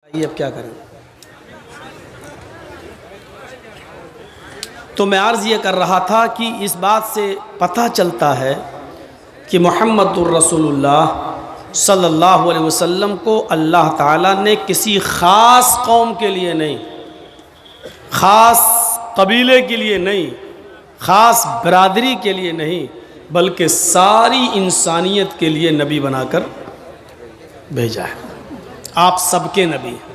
ये अब क्या करें। तो मैं अर्ज़ ये कर रहा था कि इस बात से पता चलता है कि मुहम्मदुर रसूलुल्लाह सल्लल्लाहु अलैहि वसल्लम को अल्लाह ताला ने किसी ख़ास कौम के लिए नहीं, ख़ास कबीले के लिए नहीं, ख़ास बरादरी के लिए नहीं, बल्कि सारी इंसानियत के लिए नबी बनाकर भेजा है। आप सबके नबी हैं।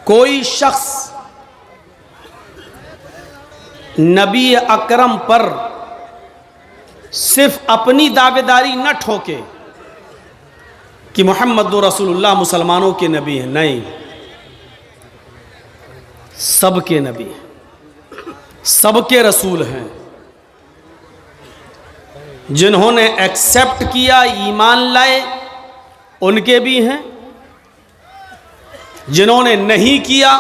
कोई शख्स नबी अकरम पर सिर्फ अपनी दावेदारी न ठोके कि मोहम्मद रसूलुल्लाह मुसलमानों के नबी हैं, नहीं, सबके नबी हैं, सबके रसूल हैं। जिन्होंने एक्सेप्ट किया, ईमान लाए, उनके भी हैं। जिन्होंने नहीं किया,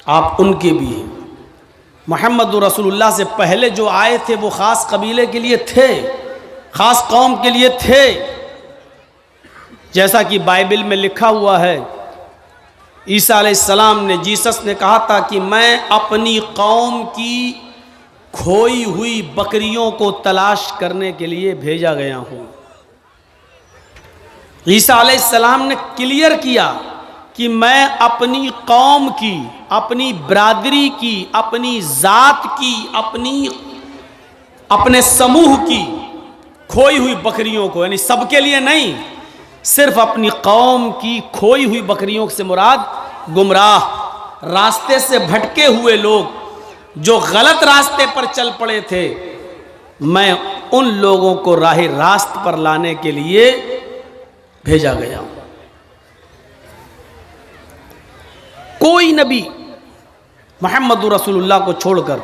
आप उनके भी हैं। मोहम्मद रसूलुल्लाह से पहले जो आए थे वो ख़ास कबीले के लिए थे, ख़ास कौम के लिए थे। जैसा कि बाइबल में लिखा हुआ है, ईसा अलैहिस्सलाम ने, जीसस ने कहा था कि मैं अपनी कौम की खोई हुई बकरियों को तलाश करने के लिए भेजा गया हूँ। ईसा अलैहिस्सलाम ने क्लियर किया कि मैं अपनी कौम की, अपनी बरादरी की, अपनी ज़ात की, अपने समूह की खोई हुई बकरियों को, यानी सबके लिए नहीं, सिर्फ अपनी कौम की खोई हुई बकरियों से मुराद गुमराह, रास्ते से भटके हुए लोग जो गलत रास्ते पर चल पड़े थे, मैं उन लोगों को राह रास्त पर लाने के लिए भेजा गया हूं। कोई नबी मोहम्मद रसूलुल्लाह को छोड़कर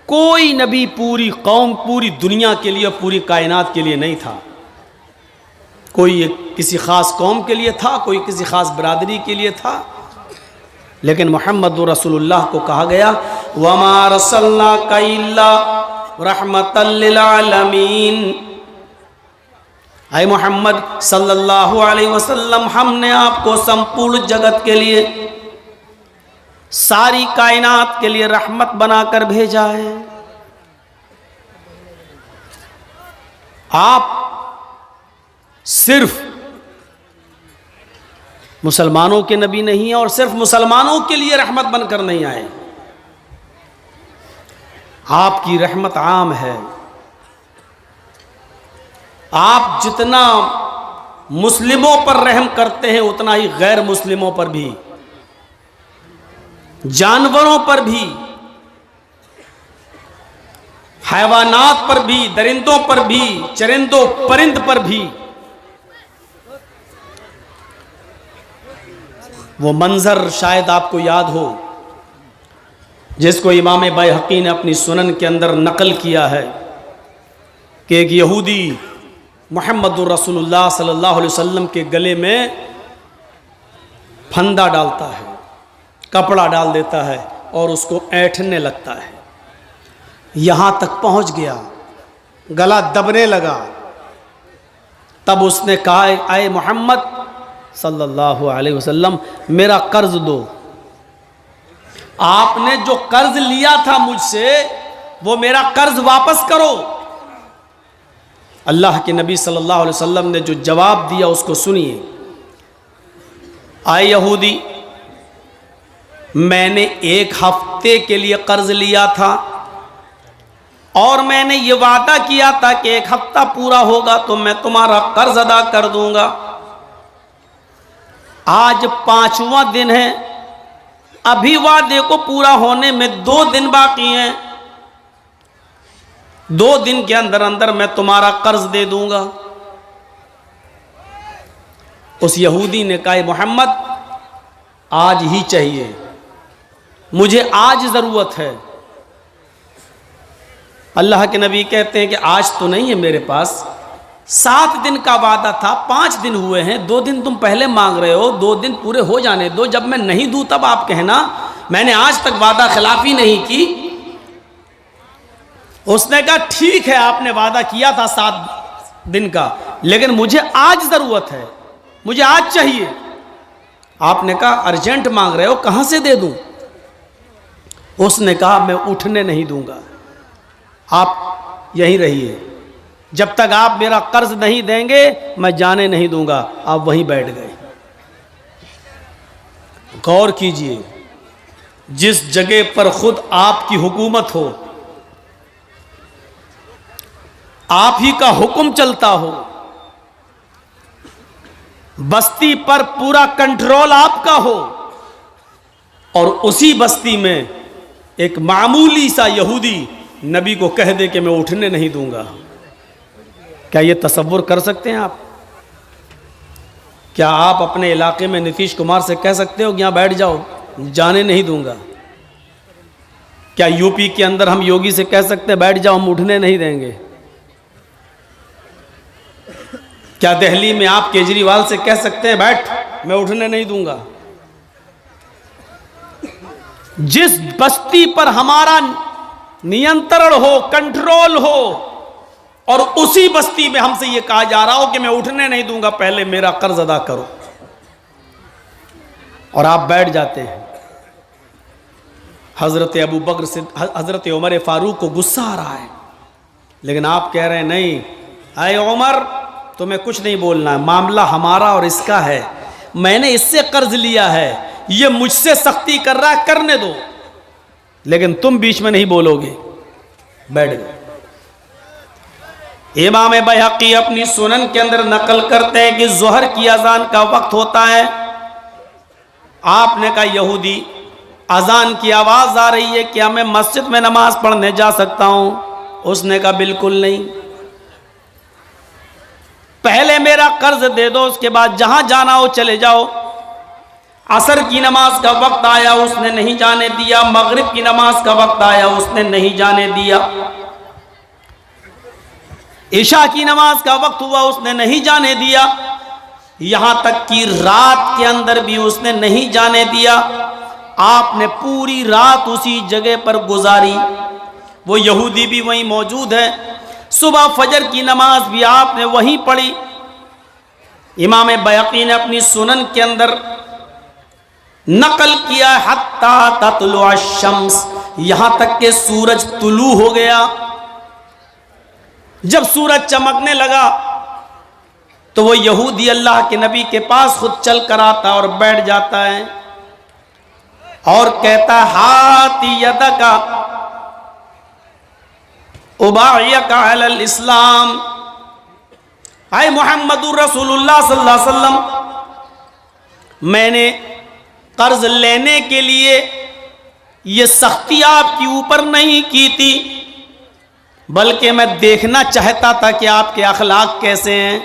कोई नबी पूरी कौम, पूरी दुनिया के लिए, पूरी कायनात के लिए नहीं था। कोई किसी ख़ास कौम के लिए था, कोई किसी ख़ास बरादरी के लिए था, लेकिन मोहम्मद रसूलुल्लाह को कहा गया वमा रसलनाका इल्ला रहमतल लिल आलमीन। ऐ मोहम्मद सल्लल्लाहु अलैहि वसल्लम, हमने आपको संपूर्ण जगत के लिए, सारी कायनात के लिए रहमत बनाकर भेजा है। आप सिर्फ मुसलमानों के नबी नहीं है और सिर्फ मुसलमानों के लिए रहमत बनकर नहीं आए। आपकी रहमत आम है। आप जितना मुस्लिमों पर रहम करते हैं उतना ही गैर मुस्लिमों पर भी, जानवरों पर भी, हैवानात पर भी, दरिंदों पर भी, चरिंदों परिंद पर भी। वो मंजर शायद आपको याद हो जिसको इमाम बैहक़ी ने अपनी सुनन के अंदर नकल किया है कि एक यहूदी मोहम्मद रसूलुल्लाह सल्लल्लाहु अलैहि वसल्लम के गले में फंदा डालता है, कपड़ा डाल देता है और उसको ऐंठने लगता है। यहाँ तक पहुँच गया, गला दबने लगा। तब उसने कहा, ऐ मोहम्मद सल्लल्लाहु अलैहि वसल्लम, मेरा कर्ज दो। आपने जो कर्ज लिया था मुझसे, वो मेरा कर्ज वापस करो। अल्लाह के नबी सल्लल्लाहु अलैहि वसल्लम ने जो जवाब दिया उसको सुनिए। आए यहूदी, मैंने एक हफ्ते के लिए कर्ज लिया था और मैंने ये वादा किया था कि एक हफ्ता पूरा होगा तो मैं तुम्हारा कर्ज अदा कर दूंगा। आज 5वां दिन है, अभी वादे को पूरा होने में 2 दिन बाकी हैं। 2 दिन के अंदर अंदर मैं तुम्हारा कर्ज दे दूंगा। उस यहूदी ने कहा, मोहम्मद आज ही चाहिए, मुझे आज ज़रूरत है। अल्लाह के नबी कहते हैं कि आज तो नहीं है मेरे पास, 7 दिन का वादा था, 5 दिन हुए हैं, 2 दिन तुम पहले मांग रहे हो, 2 दिन पूरे हो जाने दो। जब मैं नहीं दूं तब आप कहना मैंने आज तक वादा खिलाफी नहीं की। उसने कहा ठीक है, आपने वादा किया था 7 दिन का, लेकिन मुझे आज ज़रूरत है, मुझे आज चाहिए। आपने कहा अर्जेंट मांग रहे हो, कहाँ से दे दूं? उसने कहा मैं उठने नहीं दूंगा, आप यहीं रहिए, जब तक आप मेरा कर्ज नहीं देंगे मैं जाने नहीं दूंगा। आप वहीं बैठ गए। गौर कीजिए, जिस जगह पर खुद आपकी हुकूमत हो, आप ही का हुक्म चलता हो, बस्ती पर पूरा कंट्रोल आपका हो, और उसी बस्ती में एक मामूली सा यहूदी नबी को कह दे कि मैं उठने नहीं दूंगा। क्या ये तसव्वुर कर सकते हैं आप? क्या आप अपने इलाके में नीतीश कुमार से कह सकते हो कि यहाँ बैठ जाओ, जाने नहीं दूंगा? क्या यूपी के अंदर हम योगी से कह सकते हैं बैठ जाओ, हम उठने नहीं देंगे? क्या दिल्ली में आप केजरीवाल से कह सकते हैं बैठ, मैं उठने नहीं दूंगा? जिस बस्ती पर हमारा नियंत्रण हो, कंट्रोल हो, और उसी बस्ती में हमसे यह कहा जा रहा हो कि मैं उठने नहीं दूंगा, पहले मेरा कर्ज अदा करो, और आप बैठ जाते हैं। हजरत अबू बकर से हजरत उमर फारूक को गुस्सा आ रहा है, लेकिन आप कह रहे हैं नहीं, आए उमर तुम्हें कुछ नहीं बोलना है, मामला हमारा और इसका है, मैंने इससे कर्ज लिया है, ये मुझसे सख्ती कर रहा है, करने दो, लेकिन तुम बीच में नहीं बोलोगे। बैठ गए। इमाम बैहक़ी अपनी सुनन के अंदर नकल करते हैं कि ज़ोहर की अजान का वक्त होता है। आपने कहा यहूदी अजान की आवाज़ आ रही है, क्या मैं मस्जिद में नमाज पढ़ने जा सकता हूं? उसने कहा बिल्कुल नहीं, पहले मेरा कर्ज दे दो, उसके बाद जहां जाना हो चले जाओ। असर की नमाज का वक्त आया, उसने नहीं जाने दिया। मगरिब की नमाज का वक्त आया, उसने नहीं जाने दिया। ईशा की नमाज का वक्त हुआ, उसने नहीं जाने दिया। यहां तक कि रात के अंदर भी उसने नहीं जाने दिया। आपने पूरी रात उसी जगह पर गुजारी, वो यहूदी भी वहीं मौजूद है। सुबह फजर की नमाज भी आपने वहीं पढ़ी। इमाम बैहक़ी ने अपनी सुनन के अंदर नकल किया हत्ता ततलुअ अश-शम्स, यहां तक के सूरज तुलू हो गया। जब सूरज चमकने लगा तो वो यहूदी अल्लाह के नबी के पास खुद चल कर आता और बैठ जाता है और कहता है हाती यदका उबायका अलल इस्लाम, आए मुहम्मदुर रसूलुल्लाह सल्लल्लाहु अलैहि वसल्लम, मैंने कर्ज लेने के लिए ये सख्ती आपके ऊपर नहीं की थी, बल्कि मैं देखना चाहता था कि आपके अखलाक कैसे हैं।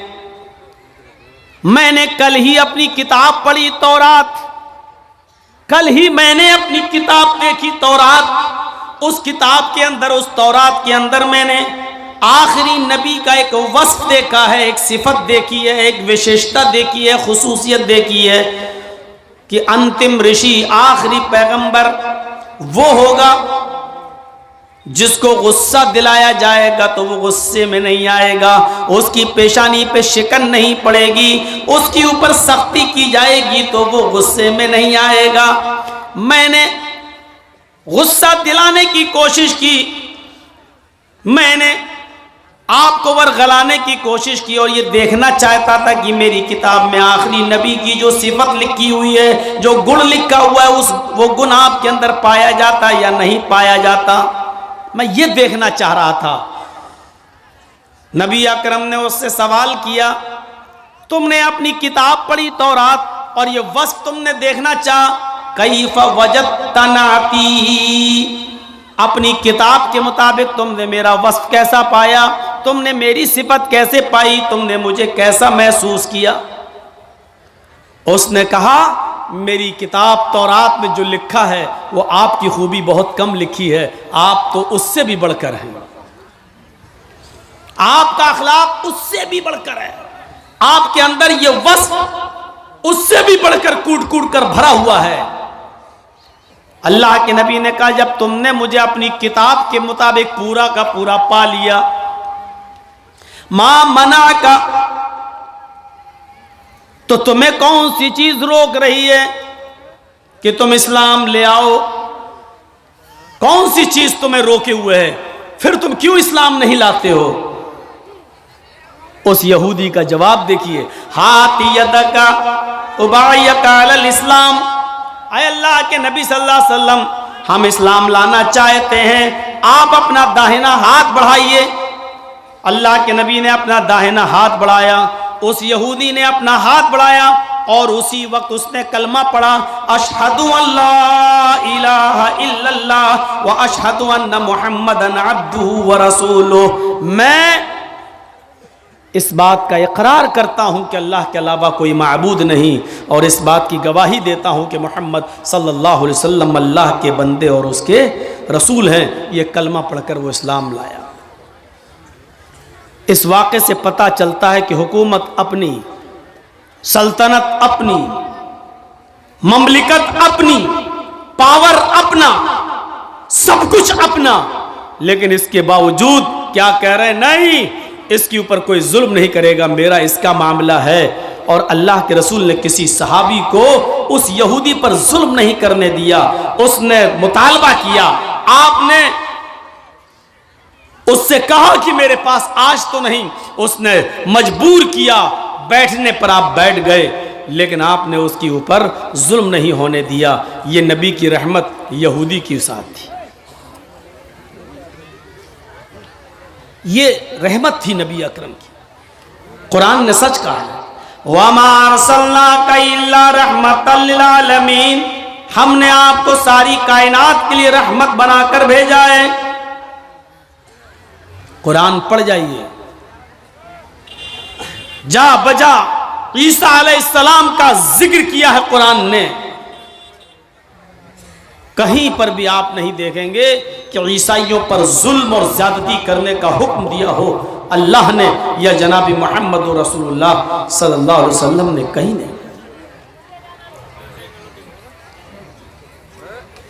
मैंने कल ही अपनी किताब पढ़ी तौरात, कल ही मैंने अपनी किताब देखी तौरात। उस किताब के अंदर, उस तौरात के अंदर मैंने आखिरी नबी का एक वस्फ देखा है, एक सिफत देखी है, एक विशेषता देखी है, खुसूसियत देखी है कि अंतिम ऋषि, आखिरी पैगंबर वो होगा जिसको गुस्सा दिलाया जाएगा तो वो गुस्से में नहीं आएगा, उसकी पेशानी पे शिकन नहीं पड़ेगी, उसके ऊपर सख्ती की जाएगी तो वो गुस्से में नहीं आएगा। मैंने गुस्सा दिलाने की कोशिश की, मैंने आपको वरगलाने की कोशिश की, और ये देखना चाहता था कि मेरी किताब में आखिरी नबी की जो सिफत लिखी हुई है, जो गुण लिखा हुआ है, वो गुण आपके अंदर पाया जाता या नहीं पाया जाता। मैं ये देखना चाह रहा था। नबी अकरम ने उससे सवाल किया, तुमने अपनी किताब पढ़ी तौरात और ये वस्फ तुमने देखना चाहा, कैफ वजदतनाती, अपनी किताब के मुताबिक तुमने मेरा वस्फ कैसा पाया, तुमने मेरी सिफत कैसे पाई, तुमने मुझे कैसा महसूस किया? उसने कहा मेरी किताब तौरात में जो लिखा है वो आपकी खूबी बहुत कम लिखी है, आप तो उससे भी बढ़कर हैं, आपका अखलाक उससे भी बढ़कर है, आपके अंदर ये वस्फ उससे भी बढ़कर कूट कूट कर भरा हुआ है। अल्लाह के नबी ने कहा जब तुमने मुझे अपनी किताब के मुताबिक पूरा का पूरा पा लिया, मां मना का, तो तुम्हें कौन सी चीज रोक रही है कि तुम इस्लाम ले आओ? कौन सी चीज तुम्हें रोके हुए है? फिर तुम क्यों इस्लाम नहीं लाते हो? उस यहूदी का जवाब देखिए, हाथ यदका उबायका अलल इस्लाम, आए अल्लाह के नबी सल्लल्लाहु अलैहि वसल्लम, हम इस्लाम लाना चाहते हैं, आप अपना दाहिना हाथ बढ़ाइए। अल्लाह के नबी ने अपना दाहिना हाथ बढ़ाया, उस यहूदी ने अपना हाथ बढ़ाया और उसी वक्त उसने कलमा पढ़ा, अशहदु अल्ला इलाहा इल्लल्लाह व अशहदु अन्ना मुहम्मदन अब्दुहु व रसूलुहु। मैं इस बात का इकरार करता हूँ कि अल्लाह के अलावा कोई माबूद नहीं, और इस बात की गवाही देता हूँ कि मोहम्मद सल्लल्लाहु अलैहि वसल्लम अल्लाह के बंदे और उसके रसूल हैं। ये कलमा पढ़कर वो इस्लाम लाया। इस वाक़े से पता चलता है कि हुकूमत अपनी, सल्तनत अपनी, ममलिकत अपनी, पावर अपना, सब कुछ अपना, लेकिन इसके बावजूद क्या कह रहे हैं? नहीं, इसके ऊपर कोई जुल्म नहीं करेगा, मेरा इसका मामला है। और अल्लाह के रसूल ने किसी सहाबी को उस यहूदी पर जुल्म नहीं करने दिया। उसने मुतालबा किया, आपने उससे कहा कि मेरे पास आज तो नहीं, उसने मजबूर किया, बैठने पर आप बैठ गए, लेकिन आपने उसके ऊपर जुल्म नहीं होने दिया। ये नबी की रहमत यहूदी के साथ थी, ये रहमत थी नबी अकरम की। कुरान ने सच कहा है, वमा अरसलनाका इल्ला रहमतल लिल आलमीन, हमने आपको सारी कायनात के लिए रहमत बनाकर भेजा है। कुरान पढ़ जाइए, जा बजा ईसा अलैहिस्सलाम का जिक्र किया है कुरान ने। कहीं पर भी आप नहीं देखेंगे कि ईसाइयों पर जुल्म और ज्यादती करने का हुक्म दिया हो अल्लाह ने या जनाबी मोहम्मद रसूलुल्लाह सल्लल्लाहु अलैहि वसल्लम ने, कहीं नहीं।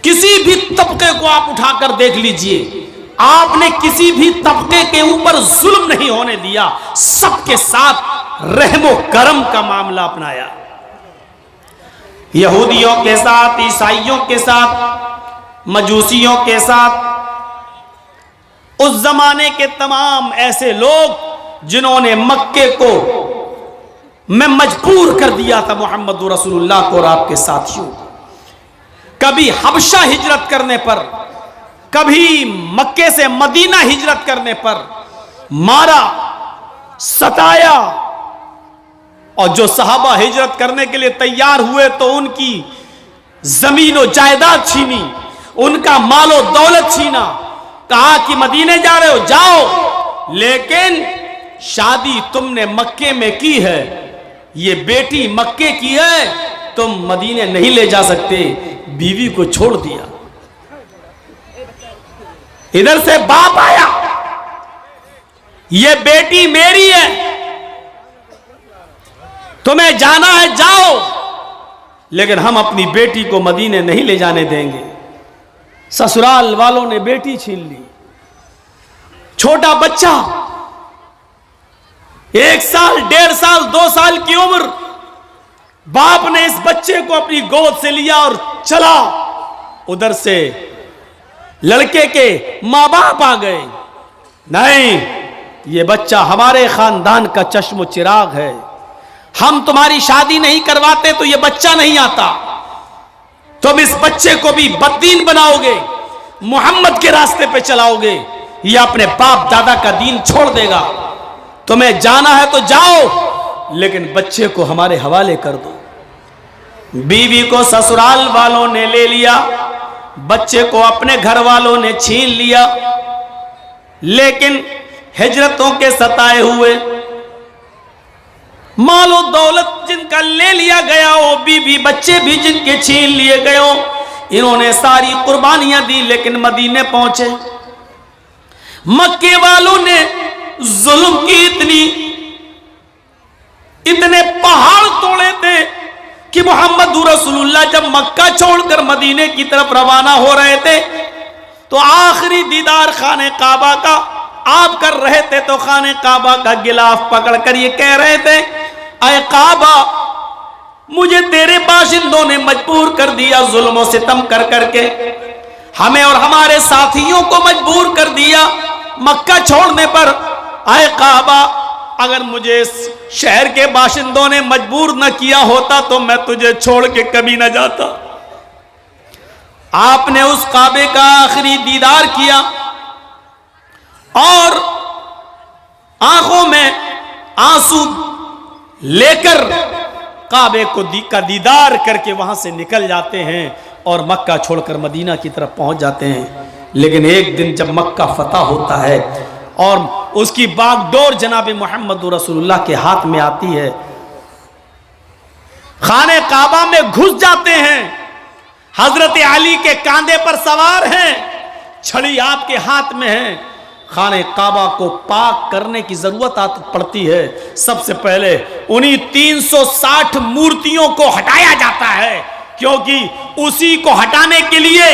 किसी भी तबके को आप उठाकर देख लीजिए, आपने किसी भी तबके के ऊपर जुल्म नहीं होने दिया, सबके साथ रहमो करम का मामला अपनाया। यहूदियों के साथ, ईसाइयों के साथ, मजूसियों के साथ, उस जमाने के तमाम ऐसे लोग जिन्होंने मक्के को में मजबूर कर दिया था मोहम्मद रसूलुल्लाह को और आपके साथियों को। कभी हबशा हिजरत करने पर, कभी मक्के से मदीना हिजरत करने पर मारा, सताया, और जो सहाबा हिजरत करने के लिए तैयार हुए तो उनकी जमीन और जायदाद छीनी, उनका मालो दौलत छीना, कहा कि मदीने जा रहे हो जाओ, लेकिन शादी तुमने मक्के में की है, ये बेटी मक्के की है, तुम मदीने नहीं ले जा सकते। बीवी को छोड़ दिया। इधर से बाप आया, ये बेटी मेरी है, तुम्हें जाना है जाओ, लेकिन हम अपनी बेटी को मदीने नहीं ले जाने देंगे। ससुराल वालों ने बेटी छीन ली, छोटा बच्चा, 1 साल, 1.5 साल, 2 साल की उम्र, बाप ने इस बच्चे को अपनी गोद से लिया और चला। उधर से लड़के के मां बाप आ गए, नहीं, ये बच्चा हमारे खानदान का चश्मो चिराग है, हम तुम्हारी शादी नहीं करवाते तो ये बच्चा नहीं आता, तुम इस बच्चे को भी बददीन बनाओगे, मोहम्मद के रास्ते पे चलाओगे, ये अपने बाप दादा का दीन छोड़ देगा। तुम्हें जाना है तो जाओ, लेकिन बच्चे को हमारे हवाले कर दो। बीवी को ससुराल वालों ने ले लिया, बच्चे को अपने घर वालों ने छीन लिया, लेकिन हिजरतों के सताए हुए, मालो दौलत जिनका ले लिया गया हो, बीवी बच्चे भी जिनके छीन लिए गए हो, इन्होंने सारी कुर्बानियां दी, लेकिन मदीने पहुंचे। मक्के वालों ने जुल्म की इतने पहाड़ तोड़े थे कि मोहम्मद रसूलुल्लाह जब मक्का छोड़कर मदीने की तरफ रवाना हो रहे थे तो आखिरी दीदार खाने काबा का आप कर रहे थे, तो खाने काबा का गिलाफ पकड़कर ये कह रहे थे, ऐ काबा मुझे तेरे बाशिंदों ने मजबूर कर दिया, जुल्म और सितम कर करके हमें और हमारे साथियों को मजबूर कर दिया मक्का छोड़ने पर। आए काबा, अगर मुझे इस शहर के बाशिंदों ने मजबूर न किया होता तो मैं तुझे छोड़ के कभी न जाता। आपने उस काबे का आखिरी दीदार किया और आंखों में आंसू लेकर काबे को का दीदार करके वहां से निकल जाते हैं और मक्का छोड़कर मदीना की तरफ पहुंच जाते हैं। लेकिन एक दिन जब मक्का फतह होता है और उसकी बागडोर जनाब मोहम्मद रसूलुल्लाह के हाथ में आती है, खाने काबा में घुस जाते हैं, हजरत अली के कांधे पर सवार हैं, छड़ी आपके हाथ में है, खाने काबा को पाक करने की जरूरत पड़ती है। सबसे पहले उन्हीं 360 मूर्तियों को हटाया जाता है, क्योंकि उसी को हटाने के लिए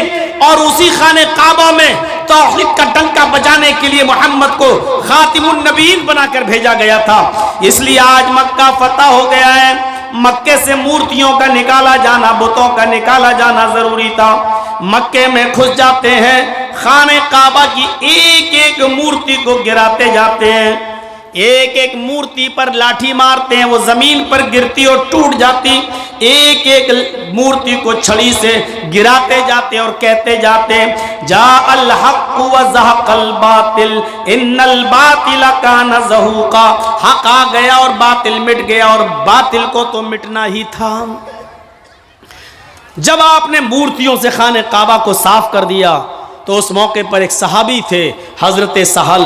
और उसी खाने काबा में तौहीद का डंका बजाने के लिए मोहम्मद को खातिमुन नबीयीन बनाकर भेजा गया था। इसलिए आज मक्का फतह हो गया है, मक्के से मूर्तियों का निकाला जाना, बुतों का निकाला जाना जरूरी था। मक्के में घुस जाते हैं, खाने काबा की एक एक मूर्ति को गिराते जाते हैं, एक एक मूर्ति पर लाठी मारते हैं, वो जमीन पर गिरती और टूट जाती, एक एक मूर्ति को छड़ी से गिराते जाते और कहते जाते जा अल हक व ज़हक़ल बातिल इन्नल बातिल कान ज़हूक़ा। हक आ गया और बातिल मिट गया और बातिल को तो मिटना ही था। जब आपने मूर्तियों से खाने काबा को साफ कर दिया तो उस मौके पर एक सहाबी थे हजरत सहल,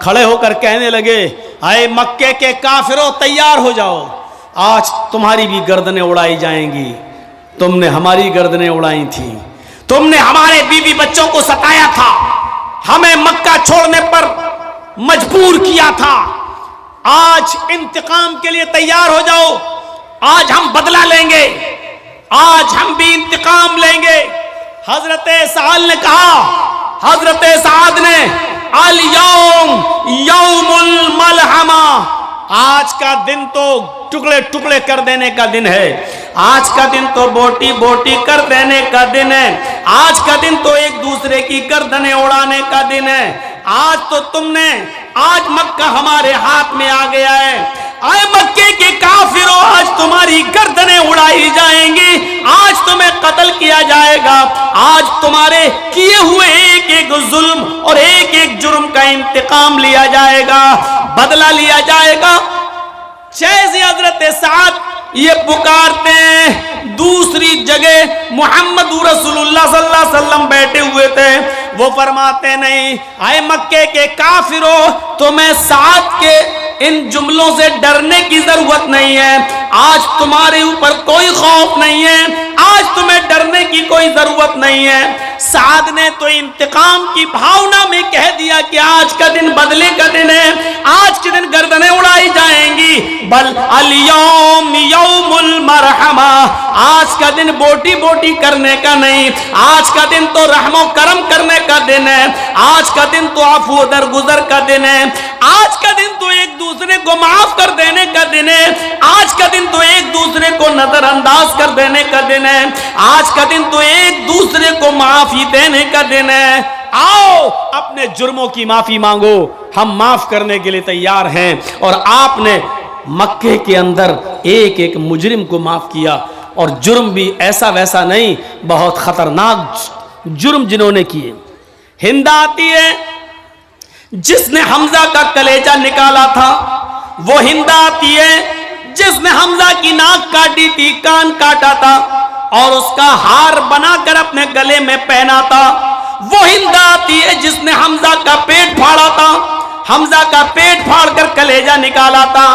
खड़े होकर कहने लगे, आए मक्के के काफिरों तैयार हो जाओ, आज तुम्हारी भी गर्दनें उड़ाई जाएंगी। तुमने हमारी गर्दनें उड़ाई थी, तुमने हमारे बीवी बच्चों को सताया था, हमें मक्का छोड़ने पर मजबूर किया था, आज इंतकाम के लिए तैयार हो जाओ, आज हम बदला लेंगे, आज हम भी इंतकाम लेंगे। हजरत साल ने कहा, हजरत साद ने, अल यौम यौमुल मलहमा, आज का दिन तो टुकड़े टुकड़े कर देने का दिन है, आज का दिन तो बोटी बोटी कर देने का दिन है, आज का दिन तो एक दूसरे की गर्दनें उड़ाने का दिन है। आज तो तुमने, आज मक्का हमारे हाथ में आ गया है, आए मक्के के काफिरों, आज तुम्हारी गर्दनें उड़ाई जाएंगी, आज तुम्हें कत्ल किया जाएगा, आज तुम्हारे किए हुए एक एक जुल्म और एक एक जुर्म का इंतकाम लिया जाएगा, बदला लिया जाएगा। जैसे हजरत साद ये पुकारते हैं, दूसरी जगह मोहम्मद रसूलुल्लाह सल्लल्लाहु अलैहि वसल्लम बैठे हुए थे, वो फरमाते नहीं, आए मक्के के काफिरों, तुम्हें साद के इन जुमलों से डरने की जरूरत नहीं है, आज तुम्हारे ऊपर कोई खौफ नहीं है, आज तुम्हें डरने की कोई जरूरत नहीं है। साद ने तो इंतकाम की भावना में कह दिया कि आज का दिन बदले का दिन है, आज के दिन गर्दनें उड़ाई जाएंगी, बल अल यौम यौमुल मरहमा, आज का दिन बोटी बोटी करने का नहीं, आज का दिन तो रहमो करम करने का दिन है, आज का दिन तो अफू दरगुजर का दिन है, आज का दिन तो एक दूसरे को माफ कर देने का दिन है, आज का दिन तो एक दूसरे को नजरअंदाज कर देने का दिन है, आज का दिन तो एक दूसरे को माफी देने का दिन है। आओ अपने जुर्मों की माफी मांगो, हम माफ करने के लिए तैयार हैं। और आपने मक्के के अंदर एक एक मुजरिम को माफ किया, और जुर्म भी ऐसा वैसा नहीं, बहुत खतरनाक जुर्म जिन्होंने किए। हिंदा आती है जिसने हमजा का कलेजा निकाला था, वो हिंदा आती है जिसने हमजा की नाक काटी थी, कान काटा था और उसका हार बनाकर अपने गले में पहना था, वो हिंदा आती है जिसने हमजा का पेट फाड़ा था, हमजा का पेट फाड़कर कलेजा निकाला था,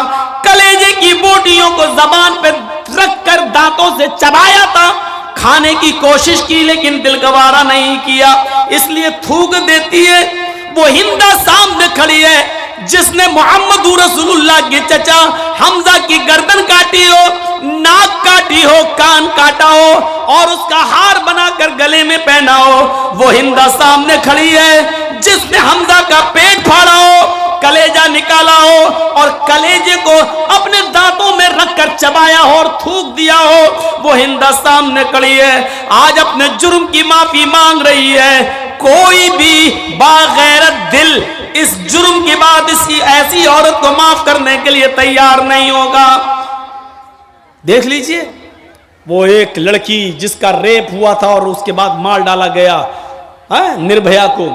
कलेजे की बोटियों को जबान पे रखकर दांतों से चबाया था, खाने की कोशिश की लेकिन दिल गवारा नहीं किया, इसलिए थूक देती है। वो हिंदा सामने खड़ी है जिसने मोहम्मद रसूलुल्लाह के चचा हमजा की गर्दन काटी हो, नाक काटी हो, कान काटा हो और उसका हार बनाकर गले में पहना हो। वो हिंदा सामने खड़ी है जिसने हमजा का पेट फाड़ा हो कलेजा निकाला हो और कलेजे को अपने दांतों में रखकर चबाया हो और थूक दिया हो, वो हिंदा सामने खड़ी है, आज अपने जुर्म की माफी मांग रही है। कोई भी बागैरत दिल इस जुर्म के बाद इसी ऐसी औरत को माफ करने के लिए तैयार नहीं होगा। देख लीजिए, वो एक लड़की जिसका रेप हुआ था और उसके बाद मार डाला गया निर्भया को,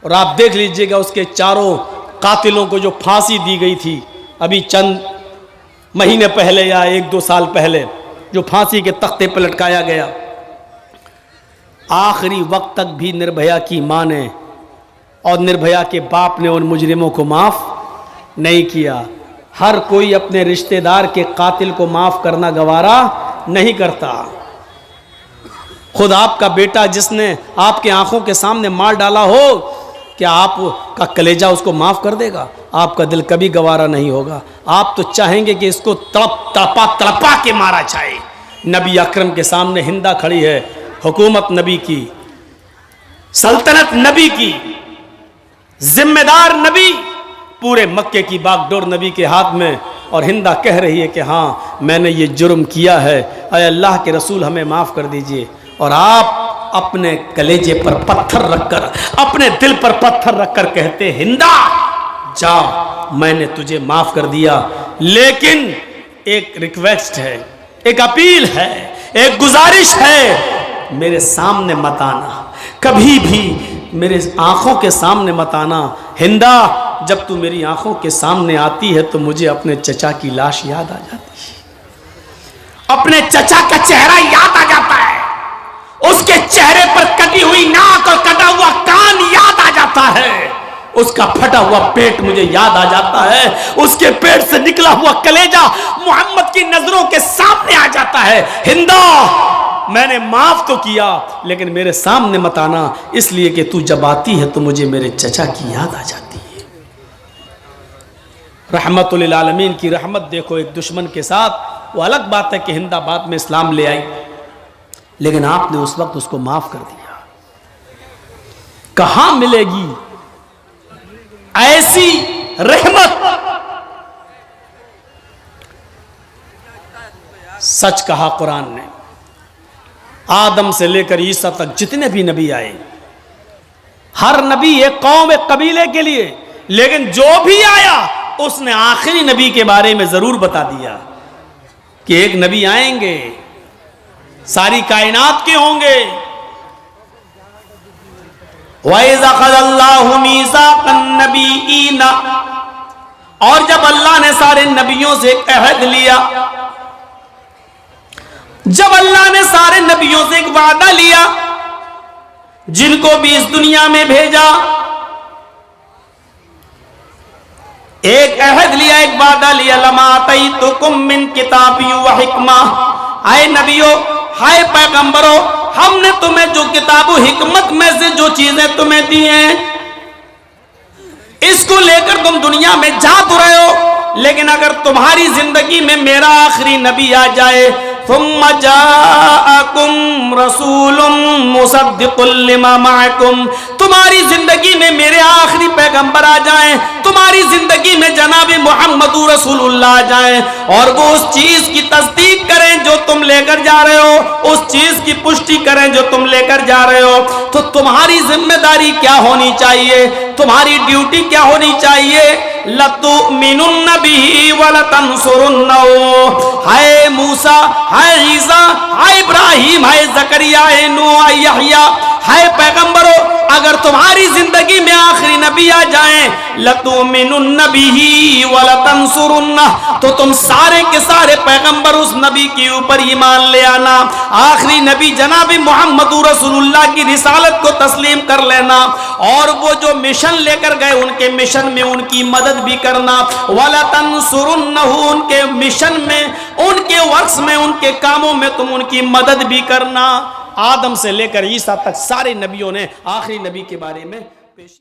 और आप देख लीजिएगा उसके चारों कातिलों को जो फांसी दी गई थी अभी चंद महीने पहले या 1-2 साल पहले, जो फांसी के तख्ते पर लटकाया गया, आखिरी वक्त तक भी निर्भया की मां ने और निर्भया के बाप ने उन मुजरिमों को माफ नहीं किया। हर कोई अपने रिश्तेदार के कातिल को माफ करना गवारा नहीं करता। खुद आपका बेटा जिसने आपके आंखों के सामने मार डाला हो, क्या आपका कलेजा उसको माफ कर देगा? आपका दिल कभी गवारा नहीं होगा। आप तो चाहेंगे कि इसको तड़पा के मारा जाए। नबी अकरम के सामने हिंदा खड़ी है, हुकूमत नबी की, सल्तनत नबी की, जिम्मेदार नबी, पूरे मक्के की बागडोर नबी के हाथ में, और हिंदा कह रही है कि हाँ मैंने ये जुर्म किया है, अय अल्लाह के रसूल हमें माफ़ कर दीजिए। और आप अपने कलेजे पर पत्थर रखकर, अपने दिल पर पत्थर रखकर कहते हिंदा जा मैंने तुझे माफ़ कर दिया, लेकिन एक रिक्वेस्ट है, एक अपील है, एक गुजारिश है, मेरे सामने मत आना, कभी भी मेरे आंखों के सामने मत आना। हिंदा, जब तू मेरी आंखों के सामने आती है तो मुझे अपने चचा की लाश याद आ जाती है, अपने चचा का चेहरा याद आ जाता है, उसके चेहरे पर कटी हुई नाक और कटा हुआ कान याद आ जाता है, उसका फटा हुआ पेट मुझे याद आ जाता है, उसके पेट से निकला हुआ कलेजा मोहम्मद की नजरों के सामने आ जाता है। हिंदा, मैंने माफ तो किया लेकिन मेरे सामने मत आना, इसलिए कि तू जब आती है तो मुझे मेरे चचा की याद आ जाती है। रहमतुल लिल आलमीन की रहमत देखो एक दुश्मन के साथ। वो अलग बात है कि हिंदा बाद में इस्लाम ले आई, लेकिन आपने उस वक्त उसको माफ कर दिया। कहां मिलेगी ऐसी रहमत? सच कहा कुरान ने, आदम से लेकर ईसा तक जितने भी नबी आए, हर नबी एक कौम एक कबीले के लिए, लेकिन जो भी आया उसने आखिरी नबी के बारे में जरूर बता दिया कि एक नबी आएंगे, सारी कायनात के होंगे। वइज़ अख़ज़ल्लाहु मीसाक़न नबिय्यीना, और जब अल्लाह ने सारे नबियों से एक अहद लिया, जब अल्लाह ने सारे नबियों से एक वादा लिया, जिनको भी इस दुनिया में भेजा, एक अहद लिया, एक वादा लिया, लमा आतैतुकुम मिन किताबिन व हिकमा, आए नबियों, हाय पैगंबरों, हमने तुम्हें जो किताब व हिकमत में से जो चीजें तुम्हें दी हैं, इसको लेकर तुम दुनिया में जा तो रहे हो, लेकिन अगर तुम्हारी जिंदगी में मेरा आखिरी नबी आ जाए, थुम्मा जाअकुम रसूलुम मुसद्दिकुल लिमा माअकुम, तुम्हारी जिंदगी में मेरे आखिरी पैगंबर आ जाएं, तुम्हारी जिंदगी में जनाबी मुहम्मदुर रसूलुल्लाह आ जाएं, और वो उस चीज की तस्दीक करें जो तुम लेकर जा रहे हो, उस चीज की पुष्टि करें जो तुम लेकर जा रहे हो, तो तुम्हारी जिम्मेदारी क्या होनी चाहिए, तुम्हारी ड्यूटी क्या होनी चाहिए? लतुमिनुन्न बिही व लतंसुरुन्नहु। हाय मूसा, हाय ईसा, हाय इब्राहिम, हाय ज़करिया, हाय नूह, हाय यहया, हाय पैगंबरों, अगर तुम्हारी जिंदगी में आखिरी नबी आ जाएं, लतुमिनुन्न बिही व लतंसुरुन्नहु, तो तुम सारे के सारे पैगंबर उस नबी के ऊपर ईमान ले आना, आखिरी नबी जनाबी मुहम्मदुर रसूलुल्लाह की रिसालत को तस्लीम कर लेना, और वो जो मिशन लेकर गए उनके मिशन में उनकी मदद भी करना, वला तंसुरुन्नहु, उनके मिशन में, उनके वर्क्स में, उनके कामों में तुम उनकी मदद भी करना। आदम से लेकर ईसा तक सारे नबियों ने आखिरी नबी के बारे में पेश